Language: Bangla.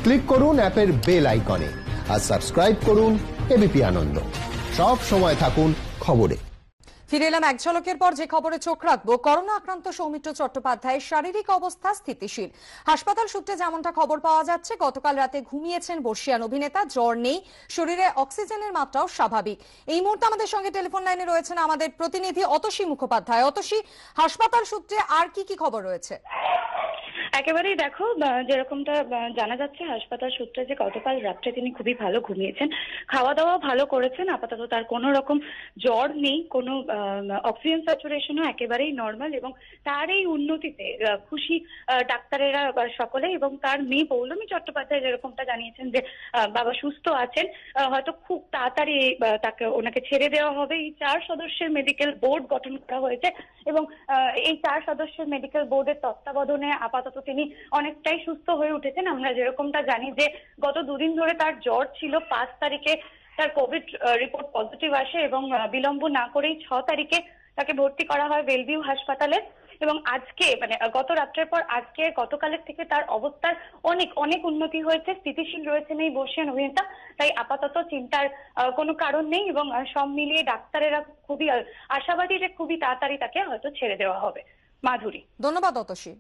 ক্লিক করুন অ্যাপের বেল আইকনে আর সাবস্ক্রাইব করুন এবিপি আনন্দ। সব সময় থাকুন খবরে। ফিরে এলাম এক ঝলকের পর। যে খবরে চোখ রাখবো, করোনা আক্রান্ত সৌমিত্র চট্টোপাধ্যায়ের শারীরিক অবস্থা স্থিতিশীল। হাসপাতাল সূত্রে যেমনটা খবর পাওয়া যাচ্ছে, গতকাল রাতে ঘুমিয়েছেন বর্ষিয়ান অভিনেতা, জ্বর নেই, শরীরে অক্সিজেনের মাত্রাও স্বাভাবিক। এই মুহূর্তে আমাদের সঙ্গে টেলিফোন লাইনে রয়েছেন আমাদের প্রতিনিধি অতসী মুখোপাধ্যায়। অতসী, হাসপাতাল সূত্রে আর কি কি খবর রয়েছে? একেবারেই দেখো, যেরকমটা জানা যাচ্ছে হাসপাতাল সূত্রে, যে গতকাল রাত্রে তিনি খুবই ভালো ঘুমিয়েছেন, খাওয়া দাওয়া ভালো করেছেন। আপাতত তার কোনো রকম জ্বর নেই, কোনো অক্সিজেন স্যাচুরেশনও একেবারেই নর্মাল, এবং তার এই উন্নতিতে খুশি ডাক্তারেরা সকলে। এবং তার মেয়ে পৌলমী চট্টোপাধ্যায় যেরকমটা জানিয়েছেন যে বাবা সুস্থ আছেন, হয়তো খুব তাড়াতাড়ি ওনাকে ছেড়ে দেওয়া হবে। এই 4 সদস্যের মেডিকেল বোর্ড গঠন করা হয়েছে, এবং এই 4 সদস্যের মেডিকেল বোর্ডের তত্ত্বাবধানে আপাতত তিনি অনেকটাই সুস্থ হয়ে উঠেছেন। আমরা যেরকমটা জানি যে গত 2 দিন ধরে তার জ্বর ছিল, 5 তারিখে তার কোভিড রিপোর্ট পজিটিভ আসে, এবং বিলম্ব না করেই 6 তারিখে তাকে ভর্তি করা হয় বেলভিউ হাসপাতালে। এবং আজকে গত রাত্রের পর আজকে গতকালের থেকে তার অবস্থার অনেক অনেক উন্নতি হয়েছে, স্থিতিশীল রয়েছেন এই বর্ষিয়ান অভিনেতা। তাই আপাতত চিন্তার কোনো কারণ নেই, এবং সব মিলিয়ে ডাক্তারেরা খুবই আশাবাদী যে খুবই তাড়াতাড়ি তাকে হয়তো ছেড়ে দেওয়া হবে। মাধুরী, ধন্যবাদ অতসী।